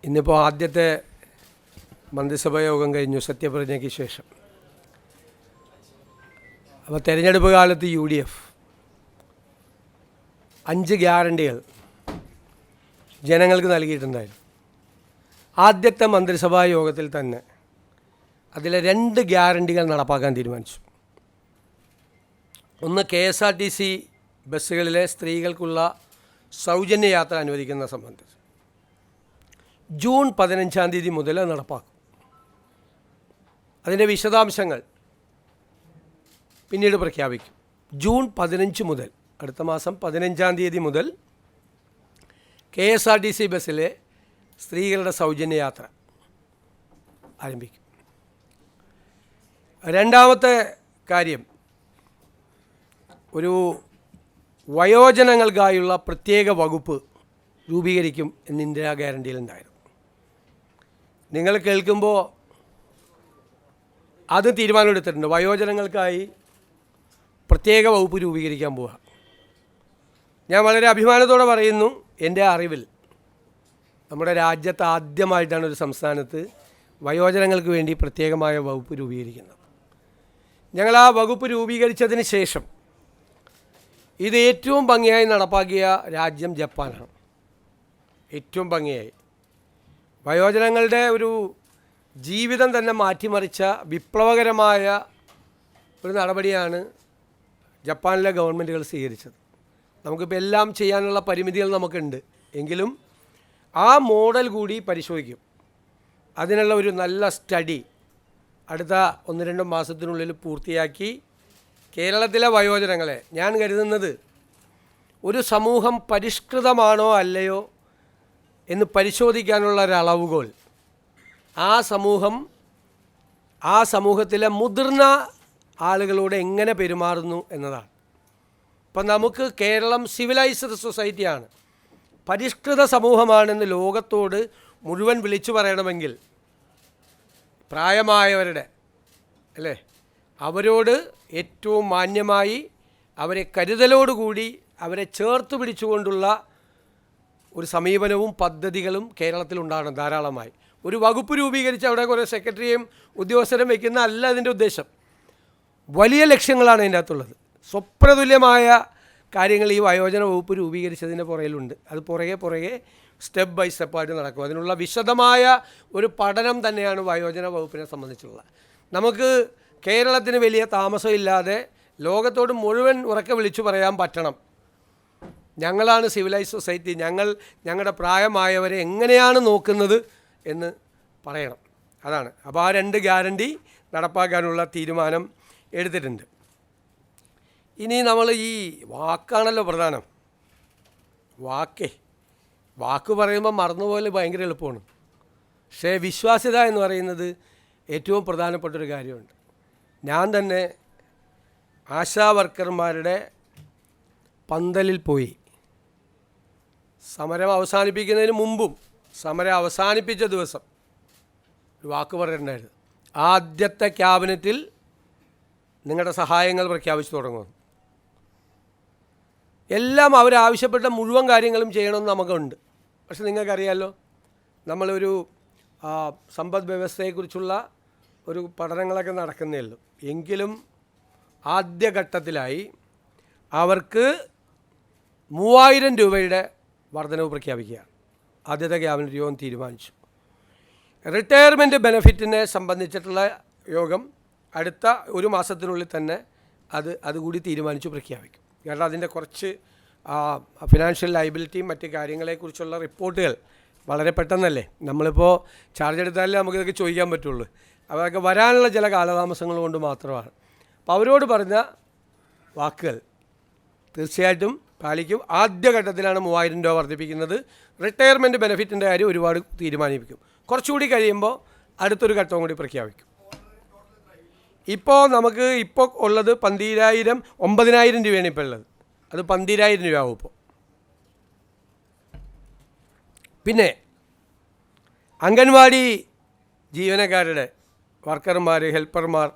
ഇന്നിപ്പോൾ ആദ്യത്തെ മന്ത്രിസഭാ യോഗം കഴിഞ്ഞു സത്യപ്രതിജ്ഞയ്ക്ക് ശേഷം. അപ്പോൾ തെരഞ്ഞെടുപ്പ് കാലത്ത് UDF 5 ഗ്യാരണ്ടികൾ ജനങ്ങൾക്ക് നൽകിയിട്ടുണ്ടായിരുന്നു. ആദ്യത്തെ മന്ത്രിസഭാ യോഗത്തിൽ തന്നെ അതിലെ 2 ഗ്യാരണ്ടികൾ നടപ്പാക്കാൻ തീരുമാനിച്ചു. ഒന്ന് KSRTC ബസ്സുകളിലെ സ്ത്രീകൾക്കുള്ള സൗജന്യ യാത്ര അനുവദിക്കുന്ന സംബന്ധിച്ച് ജൂൺ 15-ാം തീയതി മുതൽ നടപ്പാക്കും. അതിൻ്റെ വിശദാംശങ്ങൾ പിന്നീട് പ്രഖ്യാപിക്കും. ജൂൺ 15 മുതൽ, അടുത്ത മാസം 15-ാം തീയതി മുതൽ KSRTC ബസ്സിലെ സ്ത്രീകളുടെ സൗജന്യ യാത്ര ആരംഭിക്കും. രണ്ടാമത്തെ കാര്യം, ഒരു വയോജനങ്ങൾക്കായുള്ള പ്രത്യേക വകുപ്പ് രൂപീകരിക്കും എന്ന് ഇന്ദിരാ ഗ്യാരണ്ടിയിലുണ്ടായിരുന്നു. നിങ്ങൾ കേൾക്കുമ്പോൾ അത് തീരുമാനമെടുത്തിട്ടുണ്ട്. വയോജനങ്ങൾക്കായി പ്രത്യേക വകുപ്പ് രൂപീകരിക്കാൻ പോവുക. ഞാൻ വളരെ അഭിമാനത്തോടെ പറയുന്നു, എൻ്റെ അറിവിൽ നമ്മുടെ രാജ്യത്ത് ആദ്യമായിട്ടാണ് ഒരു സംസ്ഥാനത്ത് വയോജനങ്ങൾക്ക് വേണ്ടി പ്രത്യേകമായ വകുപ്പ് രൂപീകരിക്കുന്നത്. ഞങ്ങൾ ആ വകുപ്പ് രൂപീകരിച്ചതിന് ശേഷം ഇത് ഏറ്റവും ഭംഗിയായി നടപ്പാക്കിയ രാജ്യം ജപ്പാനാണ്. ഏറ്റവും ഭംഗിയായി വയോജനങ്ങളുടെ ഒരു ജീവിതം തന്നെ മാറ്റിമറിച്ച വിപ്ലവകരമായ ഒരു നടപടിയാണ് ജപ്പാനിലെ ഗവൺമെൻറ്റുകൾ സ്വീകരിച്ചത്. നമുക്കിപ്പോൾ എല്ലാം ചെയ്യാനുള്ള പരിമിതികൾ നമുക്കുണ്ട്, എങ്കിലും ആ മോഡൽ കൂടി പരിശോധിക്കും. അതിനുള്ള ഒരു നല്ല സ്റ്റഡി അടുത്ത 1-2 മാസത്തിനുള്ളിൽ പൂർത്തിയാക്കി കേരളത്തിലെ വയോജനങ്ങളെ, ഞാൻ കരുതുന്നത് ഒരു സമൂഹം പരിഷ്കൃതമാണോ അല്ലയോ എന്ന് പരിശോധിക്കാനുള്ള ഒരളവുകോൽ ആ സമൂഹത്തിലെ മുതിർന്ന ആളുകളോട് എങ്ങനെ പെരുമാറുന്നു എന്നതാണ്. ഇപ്പം നമുക്ക് കേരളം സിവിലൈസ്ഡ് സൊസൈറ്റിയാണ്, പരിഷ്കൃത സമൂഹമാണെന്ന് ലോകത്തോട് മുഴുവൻ വിളിച്ചു പറയണമെങ്കിൽ പ്രായമായവരുടെ അല്ലേ, അവരോട് ഏറ്റവും മാന്യമായി അവരെ കരുതലോടുകൂടി അവരെ ചേർത്ത് പിടിച്ചുകൊണ്ടുള്ള ഒരു സമീപനവും പദ്ധതികളും കേരളത്തിലുണ്ടാകണം ധാരാളമായി. ഒരു വകുപ്പ് രൂപീകരിച്ച് അവിടെ കുറേ സെക്രട്ടറിയും ഉദ്യോഗസ്ഥരും വയ്ക്കുന്ന അല്ല അതിൻ്റെ ഉദ്ദേശം. വലിയ ലക്ഷ്യങ്ങളാണ് അതിൻ്റെ അകത്തുള്ളത്. സ്വപ്നതുല്യമായ കാര്യങ്ങൾ ഈ വയോജന വകുപ്പ് രൂപീകരിച്ചതിൻ്റെ പുറകിലുണ്ട്. അത് പുറകെ സ്റ്റെപ്പ് ബൈ സ്റ്റെപ്പായിട്ട് നടക്കും. അതിനുള്ള വിശദമായ ഒരു പഠനം തന്നെയാണ് വയോജന വകുപ്പിനെ സംബന്ധിച്ചുള്ളത്. നമുക്ക് കേരളത്തിന് വലിയ താമസമില്ലാതെ ലോകത്തോട് മുഴുവൻ ഉറക്കെ വിളിച്ചു പറയാൻ പറ്റണം, ഞങ്ങളാണ് സിവിലൈസ് സൊസൈറ്റി, ഞങ്ങളുടെ പ്രായമായവരെ എങ്ങനെയാണ് നോക്കുന്നത് എന്ന് പറയണം. അതാണ്. അപ്പോൾ ആ 2 ഗ്യാരണ്ടി നടപ്പാക്കാനുള്ള തീരുമാനം എടുത്തിട്ടുണ്ട്. ഇനി നമ്മൾ ഈ വാക്കാണല്ലോ പ്രധാനം. വാക്ക് പറയുമ്പോൾ മറന്നുപോലെ ഭയങ്കര എളുപ്പമാണ്. പക്ഷേ വിശ്വാസ്യത എന്ന് പറയുന്നത് ഏറ്റവും പ്രധാനപ്പെട്ടൊരു കാര്യമുണ്ട്. ഞാൻ തന്നെ ആശാ വർക്കർമാരുടെ പന്തലിൽ പോയി സമരം അവസാനിപ്പിക്കുന്നതിന് മുമ്പും സമരം അവസാനിപ്പിച്ച ദിവസം ഒരു വാക്ക് പറഞ്ഞിട്ടുണ്ടായിരുന്നു. ആദ്യത്തെ ക്യാബിനറ്റിൽ നിങ്ങളുടെ സഹായങ്ങൾ പ്രഖ്യാപിച്ചു തുടങ്ങും. എല്ലാം അവരാവശ്യപ്പെട്ട മുഴുവൻ കാര്യങ്ങളും ചെയ്യണമെന്ന് നമുക്കുണ്ട്. പക്ഷെ നിങ്ങൾക്കറിയാമല്ലോ, നമ്മളൊരു സമ്പദ് വ്യവസ്ഥയെക്കുറിച്ചുള്ള ഒരു പഠനങ്ങളൊക്കെ നടക്കുന്നേ ഉള്ളൂ. എങ്കിലും ആദ്യഘട്ടത്തിലായി അവർക്ക് 3000 രൂപയുടെ വർധനവ് പ്രഖ്യാപിക്കുകയാണ്. ആദ്യത്തെ ക്യാബിനറ്റ് യോഗം തീരുമാനിച്ചു. റിട്ടയർമെൻറ്റ് ബെനഫിറ്റിനെ സംബന്ധിച്ചിട്ടുള്ള യോഗം അടുത്ത 1 മാസത്തിനുള്ളിൽ തന്നെ അതുകൂടി തീരുമാനിച്ചു പ്രഖ്യാപിക്കും. കാരണം അതിൻ്റെ കുറച്ച് ഫിനാൻഷ്യൽ ലയബിലിറ്റിയും മറ്റ് കാര്യങ്ങളെക്കുറിച്ചുള്ള റിപ്പോർട്ടുകൾ വളരെ പെട്ടെന്നല്ലേ, നമ്മളിപ്പോൾ ചാർജ് എടുത്താലേ നമുക്കിതൊക്കെ ചോദിക്കാൻ പറ്റുള്ളൂ. അതൊക്കെ വരാനുള്ള ചില കാലതാമസങ്ങൾ കൊണ്ട് മാത്രമാണ്. അപ്പോൾ അവരോട് പറഞ്ഞ വാക്കുകൾ തീർച്ചയായിട്ടും പാലിക്കും. ആദ്യഘട്ടത്തിലാണ് 3000 രൂപ വർദ്ധിപ്പിക്കുന്നത്. റിട്ടയർമെൻറ്റ് ബെനിഫിറ്റിൻ്റെ കാര്യം ഒരുപാട് തീരുമാനിപ്പിക്കും. കുറച്ചുകൂടി കഴിയുമ്പോൾ അടുത്തൊരു ഘട്ടവും കൂടി പ്രഖ്യാപിക്കും. ഇപ്പോൾ നമുക്ക് ഉള്ളത് 9,000 രൂപയാണ് ഇപ്പോൾ ഉള്ളത്. അത് 12,000 രൂപയാവും ഇപ്പോൾ. പിന്നെ അംഗൻവാടി ജീവനക്കാരുടെ, വർക്കർമാർ, ഹെൽപ്പർമാർ,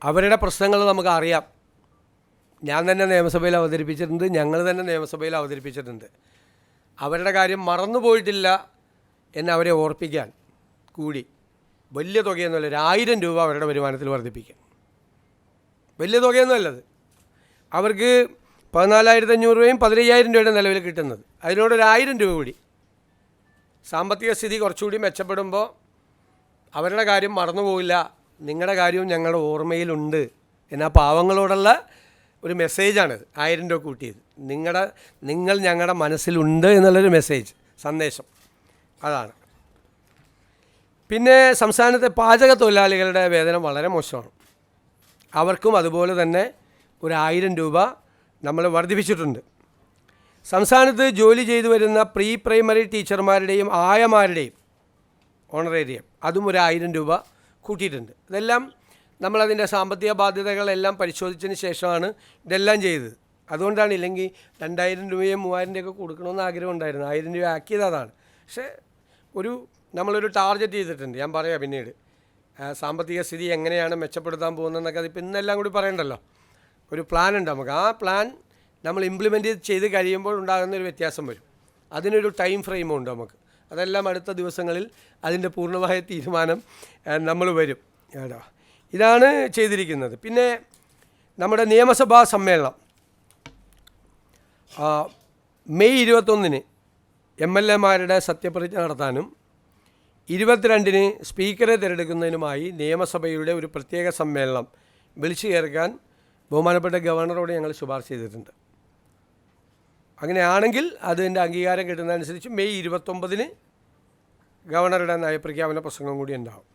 അവരുടെ പ്രശ്നങ്ങൾ നമുക്കറിയാം. ഞാൻ തന്നെ നിയമസഭയിൽ അവതരിപ്പിച്ചിട്ടുണ്ട്, ഞങ്ങൾ തന്നെ നിയമസഭയിൽ അവതരിപ്പിച്ചിട്ടുണ്ട്. അവരുടെ കാര്യം മറന്നുപോയിട്ടില്ല എന്നവരെ ഓർപ്പിക്കാൻ കൂടി വലിയ തുകയൊന്നുമല്ല, 1000 രൂപ അവരുടെ വരുമാനത്തിൽ വർദ്ധിപ്പിക്കാൻ. വലിയ തുകയൊന്നുമല്ലത്. അവർക്ക് 14,500 രൂപയും 15,000 രൂപയുടെ നിലവിൽ കിട്ടുന്നത്. അതിനോടൊരു 1000 രൂപ കൂടി. സാമ്പത്തിക സ്ഥിതി കുറച്ചുകൂടി മെച്ചപ്പെടുമ്പോൾ അവരുടെ കാര്യം മറന്നുപോകില്ല, നിങ്ങളുടെ കാര്യവും ഞങ്ങളുടെ ഓർമ്മയിലുണ്ട് എന്ന പാവങ്ങളോടുള്ള ഒരു മെസ്സേജാണിത്. 1000 രൂപ കൂട്ടിയത് നിങ്ങൾ ഞങ്ങളുടെ മനസ്സിലുണ്ട് എന്നുള്ളൊരു മെസ്സേജ്, സന്ദേശം അതാണ്. പിന്നെ സംസ്ഥാനത്തെ പാചക തൊഴിലാളികളുടെ വേതനം വളരെ മോശമാണ്. അവർക്കും അതുപോലെ തന്നെ ഒരു 1000 രൂപ നമ്മൾ വർദ്ധിപ്പിച്ചിട്ടുണ്ട്. സംസ്ഥാനത്ത് ജോലി ചെയ്തു വരുന്ന പ്രീ പ്രൈമറി ടീച്ചർമാരുടെയും ആയമാരുടെയും ഓണറേറിയം അതും ഒരു 1000 രൂപ കൂട്ടിയിട്ടുണ്ട്. ഇതെല്ലാം നമ്മളതിൻ്റെ സാമ്പത്തിക ബാധ്യതകളെല്ലാം പരിശോധിച്ചതിന് ശേഷമാണ് ഇതെല്ലാം ചെയ്തത്. അതുകൊണ്ടാണ്, ഇല്ലെങ്കിൽ 2000 രൂപയും 3000 രൂപയൊക്കെ കൊടുക്കണമെന്ന് ആഗ്രഹം ഉണ്ടായിരുന്നു. 1000 രൂപ ആക്കിയത് അതാണ്. പക്ഷേ നമ്മളൊരു ടാർഗറ്റ് ചെയ്തിട്ടുണ്ട്. ഞാൻ പറയാം പിന്നീട് സാമ്പത്തിക സ്ഥിതി എങ്ങനെയാണ് മെച്ചപ്പെടുത്താൻ പോകുന്നതെന്നൊക്കെ. അതിപ്പോൾ ഇന്നെല്ലാം കൂടി പറയണ്ടല്ലോ. ഒരു പ്ലാൻ ഉണ്ട് നമുക്ക്. ആ പ്ലാൻ നമ്മൾ ഇംപ്ലിമെൻറ്റ് ചെയ്ത് കഴിയുമ്പോൾ ഉണ്ടാകുന്നൊരു വ്യത്യാസം വരും. അതിനൊരു ടൈം ഫ്രെയിമും ഉണ്ട് നമുക്ക്. അതെല്ലാം അടുത്ത ദിവസങ്ങളിൽ അതിൻ്റെ പൂർണ്ണമായ തീരുമാനം നമ്മൾ വരും കേട്ടോ. ഇതാണ് ചെയ്തിരിക്കുന്നത്. പിന്നെ നമ്മുടെ നിയമസഭാ സമ്മേളനം മെയ് 21 MLA-മാരുടെ സത്യപ്രതിജ്ഞ നടത്താനും 22 സ്പീക്കറെ തിരഞ്ഞെടുക്കുന്നതിനുമായി നിയമസഭയുടെ ഒരു പ്രത്യേക സമ്മേളനം വിളിച്ചു ചേർക്കാൻ ബഹുമാനപ്പെട്ട ഗവർണറോട് ഞങ്ങൾ ശുപാർശ ചെയ്തിട്ടുണ്ട്. അങ്ങനെയാണെങ്കിൽ അതിൻ്റെ അംഗീകാരം കിട്ടുന്നതനുസരിച്ച് മെയ് 29 ഗവർണറുടെ നയപ്രഖ്യാപന പ്രസംഗം കൂടി ഉണ്ടാവും.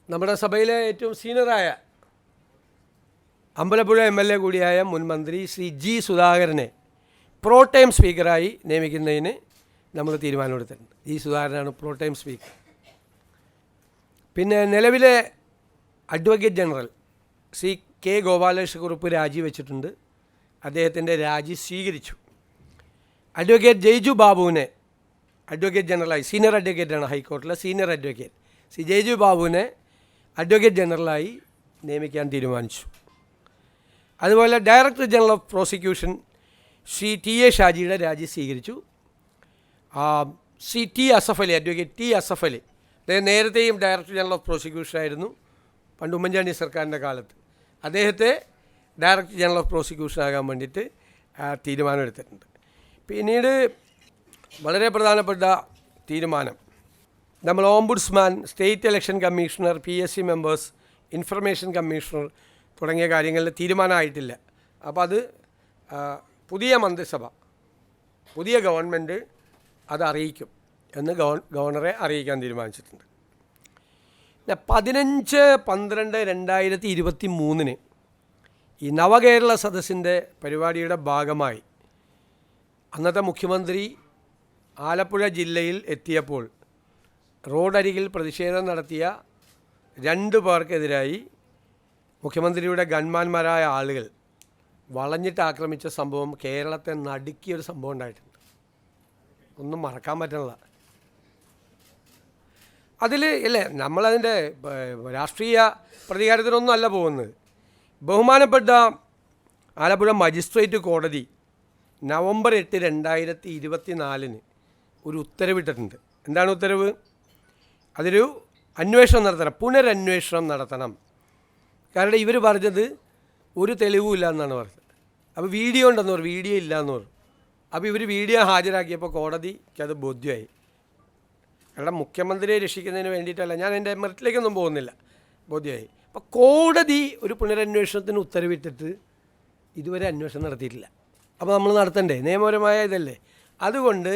നമ്മുടെ സഭയിലെ ഏറ്റവും സീനിയറായ അമ്പലപ്പുഴ MLA കൂടിയായ മുൻ മന്ത്രി ശ്രീ G. സുധാകരനെ പ്രോടൈം സ്പീക്കറായി നിയമിക്കുന്നതിന് നമ്മൾ തീരുമാനമെടുത്തിട്ടുണ്ട്. G. സുധാകരനാണ് പ്രോടൈം സ്പീക്കർ. പിന്നെ നിലവിലെ advocate general Shri K. Gopalakrishna Kurup രാജിവെച്ചിട്ടുണ്ട്. അദ്ദേഹത്തിൻ്റെ രാജി സ്വീകരിച്ചു. അഡ്വക്കേറ്റ് ജയ്ജു ബാബുവിനെ അഡ്വക്കേറ്റ് ജനറലായി, സീനിയർ അഡ്വക്കേറ്റാണ് ഹൈക്കോടതിയിലെ സീനിയർ അഡ്വക്കേറ്റ് ശ്രീ ജയ്ജു ബാബുവിനെ അഡ്വക്കേറ്റ് ജനറലായി നിയമിക്കാൻ തീരുമാനിച്ചു. അതുപോലെ director general of prosecution Shri TA ഷാജിയുടെ രാജി സ്വീകരിച്ചു. Shri T. Asaf Ali, advocate T. Asaf Ali, അദ്ദേഹം നേരത്തെയും ഡയറക്ടർ ജനറൽ ഓഫ് പ്രോസിക്യൂഷൻ ആയിരുന്നു പണ്ട് ഉമ്മൻചാണ്ടി സർക്കാരിൻ്റെ കാലത്ത്. അദ്ദേഹത്തെ ഡയറക്ടർ ജനറൽ ഓഫ് പ്രോസിക്യൂഷൻ ആകാൻ വേണ്ടിയിട്ട് തീരുമാനമെടുത്തിട്ടുണ്ട്. പിന്നീട് വളരെ പ്രധാനപ്പെട്ട തീരുമാനം, നമ്മൾ ombudsman, state election commissioner, PSC members, information commissioner തുടങ്ങിയ കാര്യങ്ങളിൽ തീരുമാനമായിട്ടില്ല. അപ്പോൾ അത് പുതിയ മന്ത്രിസഭ, പുതിയ ഗവൺമെൻറ് അത് അറിയിക്കും എന്ന് ഗവർണറെ അറിയിക്കാൻ തീരുമാനിച്ചിട്ടുണ്ട്. 15/12/2023 ഈ നവകേരള സദസ്സിൻ്റെ പരിപാടിയുടെ ഭാഗമായി അന്നത്തെ മുഖ്യമന്ത്രി ആലപ്പുഴ ജില്ലയിൽ എത്തിയപ്പോൾ റോഡരികിൽ പ്രതിഷേധം നടത്തിയ 2 പേർക്കെതിരായി മുഖ്യമന്ത്രിയുടെ ഗൺമാന്മാരായ ആളുകൾ വളഞ്ഞിട്ട് ആക്രമിച്ച സംഭവം കേരളത്തെ നടുക്കിയൊരു സംഭവം ഉണ്ടായിട്ടുണ്ട്. ഒന്നും മറക്കാൻ പറ്റുന്നില്ല. അതിൽ അല്ലേ നമ്മളതിൻ്റെ രാഷ്ട്രീയ പ്രതികാരത്തിനൊന്നും അല്ല പോകുന്നത്. ബഹുമാനപ്പെട്ട ആലപ്പുഴ മജിസ്ട്രേറ്റ് കോടതി നവംബർ 8, 2024 ഒരു ഉത്തരവിട്ടിട്ടുണ്ട്. എന്താണ് ഉത്തരവ്? അതൊരു അന്വേഷണം നടത്തണം, പുനരന്വേഷണം നടത്തണം. കാരണം ഇവർ പറഞ്ഞത് ഒരു തെളിവും ഇല്ല എന്നാണ് പറഞ്ഞത്. അപ്പോൾ വീഡിയോ ഉണ്ടെന്ന് പറഞ്ഞു, വീഡിയോ ഇല്ല എന്ന് പറഞ്ഞു. അപ്പോൾ ഇവർ വീഡിയോ ഹാജരാക്കിയപ്പോൾ കോടതിക്ക് അത് ബോധ്യമായി. കാരണം മുഖ്യമന്ത്രിയെ രക്ഷിക്കുന്നതിന് വേണ്ടിയിട്ടല്ല, ഞാൻ എൻ്റെ മെറിറ്റിലേക്കൊന്നും പോകുന്നില്ല, ബോധ്യമായി. അപ്പോൾ കോടതി ഒരു പുനരന്വേഷണത്തിന് ഉത്തരവിട്ടിട്ട് ഇതുവരെ അന്വേഷണം നടത്തിയിട്ടില്ല. അപ്പോൾ നമ്മൾ നടത്തണ്ടേ? നിയമപരമായ ഇതല്ലേ. അതുകൊണ്ട്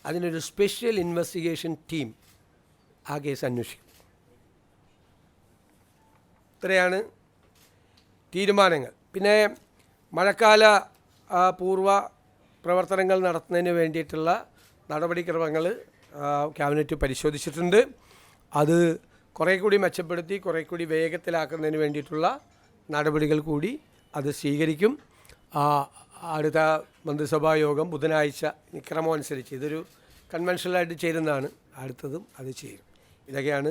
അതിനൊരു സ്പെഷ്യൽ ഇൻവെസ്റ്റിഗേഷൻ ടീം ആ കേസ് അന്വേഷിക്കും. ഇത്രയാണ് തീരുമാനങ്ങൾ. പിന്നെ മഴക്കാല പൂർവ്വ പ്രവർത്തനങ്ങൾ നടത്തുന്നതിന് വേണ്ടിയിട്ടുള്ള നടപടിക്രമങ്ങൾ ക്യാബിനറ്റ് പരിശോധിച്ചിട്ടുണ്ട്. അത് കുറേ കൂടി മെച്ചപ്പെടുത്തി കുറേ കൂടി വേഗത്തിലാക്കുന്നതിന് വേണ്ടിയിട്ടുള്ള നടപടികൾ കൂടി അത് സ്വീകരിക്കും. അടുത്ത മന്ത്രിസഭാ യോഗം ബുധനാഴ്ച ക്രമം അനുസരിച്ച്, ഇതൊരു കൺവെൻഷനലായിട്ട് ചേരുന്നതാണ്, അടുത്തതും അത് ചെയ്യും. ഇതൊക്കെയാണ്